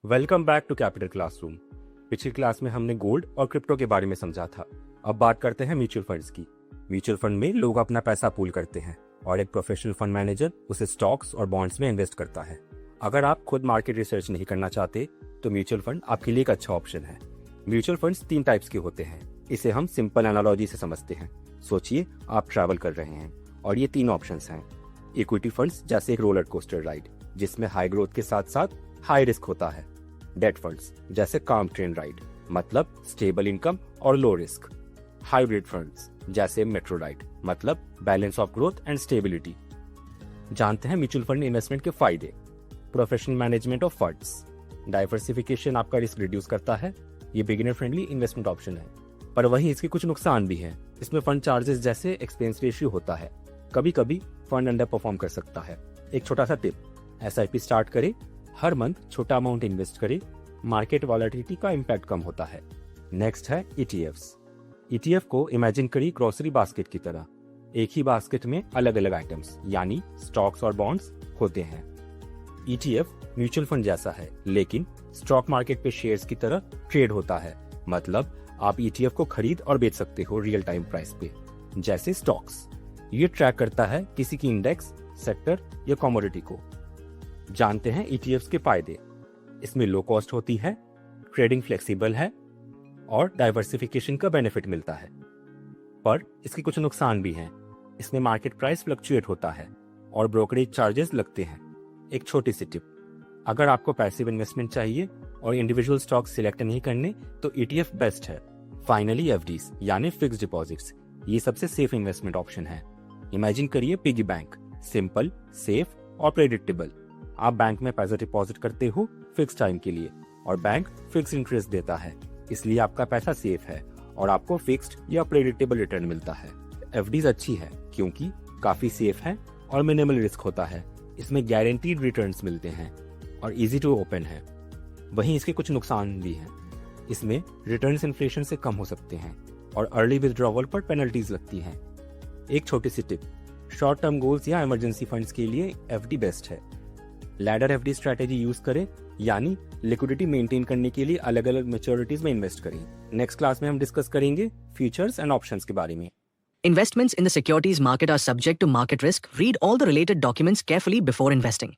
Welcome back to capital classroom. पिछली class में हमने गोल्ड और क्रिप्टो के बारे में समझा था। अब बात करते हैं म्यूचुअल फंड्स की। म्यूचुअल फंड में लोग अपना पैसा पूल करते हैं और एक प्रोफेशनल फंड मैनेजर उसे स्टॉक्स और बॉन्ड्स में इन्वेस्ट करता है। अगर आप खुद मार्केट रिसर्च नहीं करना चाहते तो म्यूचुअल फंड आपके लिए एक अच्छा ऑप्शन है। म्यूचुअल फंड्स 3 टाइप्स के होते हैं। इसे हम सिंपल एनालॉजी से समझते हैं। सोचिए आप ट्रैवल कर रहे हैं और ये 3 ऑप्शंस हैं। इक्विटी फंड्स जैसे एक रोलर कोस्टर राइड जिसमें हाई ग्रोथ के साथ साथ हाई रिस्क होता है। डेट फंड्स जैसे काम ट्रेन राइड मतलब स्टेबल इनकम और लो रिस्क। हाइब्रिड फंड्स जैसे मेट्रो राइड मतलब balance of growth and stability. जानते हैं म्यूचुअल फंड इन्वेस्टमेंट के फायदे। Professional management of funds, diversification आपका रिस्क रिड्यूस करता है। ये बिगिनर फ्रेंडली इन्वेस्टमेंट ऑप्शन है, पर वहीं इसके कुछ नुकसान भी हैं। इसमें फंड चार्जेस जैसे एक्सपेंस रेशियो होता है। कभी कभी फंड अंडर परफॉर्म कर सकता है। एक छोटा सा टिप, SIP स्टार्ट करें, हर मंथ छोटा अमाउंट इन्वेस्ट करें, मार्केट वॉलेटिलिटी का इम्पैक्ट कम होता है। नेक्स्ट है ETFs। ETF को इमेजिन करिए ग्रोसरी बास्केट की तरह। एक ही बास्केट में अलग अलग आइटम्स यानी स्टॉक्स और बॉन्ड्स होते हैं। ETF म्यूचुअल फंड जैसा है लेकिन स्टॉक मार्केट पे शेयर्स की तरह ट्रेड होता है। मतलब आप ETF को खरीद और बेच सकते हो रियल टाइम प्राइस पे, जैसे स्टॉक्स। ये ट्रैक करता है किसी की इंडेक्स, सेक्टर या कमोडिटी को। जानते हैं ETFs के फायदे। इसमें लो कॉस्ट होती है, ट्रेडिंग फ्लेक्सिबल है और डाइवर्सिफिकेशन का बेनिफिट मिलता है। पर इसके कुछ नुकसान भी हैं। इसमें मार्केट प्राइस फ्लक्चुएट होता है और ब्रोकरेज चार्जेस लगते हैं। एक छोटी सी टिप, अगर आपको पैसिव इन्वेस्टमेंट चाहिए और इंडिविजुअल स्टॉक सिलेक्ट नहीं करने तो ETF बेस्ट है। फाइनली FDs यानी फिक्स डिपॉजिट्स, ये सबसे सेफ इन्वेस्टमेंट ऑप्शन है। इमेजिन करिए पिगी बैंक, सिंपल, सेफ और प्रेडिक्टेबल। आप बैंक में पैसा डिपॉजिट करते हो फिक्स टाइम के लिए और बैंक फिक्स इंटरेस्ट देता है, इसलिए आपका पैसा सेफ है और आपको फिक्स्ड या प्रेडिक्टेबल रिटर्न मिलता है। FDs अच्छी है क्योंकि काफी सेफ है और मिनिमल रिस्क होता है। इसमें गारंटीड रिटर्न्स मिलते हैं और इजी टू ओपन है। वहीं इसके कुछ नुकसान भी हैं। इसमें रिटर्न्स इन्फ्लेशन से कम हो सकते हैं और अर्ली विथड्रॉवल पर पेनल्टीज लगती हैं। एक छोटी सी टिप, शॉर्ट टर्म गोल्स या इमरजेंसी फंड्स के लिए FD बेस्ट है। लैडर FD स्ट्रेटेजी यूज करें यानी लिक्विडिटी मेंटेन करने के लिए अलग अलग मैच्योरिटीज में इन्वेस्ट करें। नेक्स्ट क्लास में हम डिस्कस करेंगे फीचर्स एंड ऑप्शंस के बारे में। Investments in the securities market are subject to market risk. Read all the related documents carefully before investing.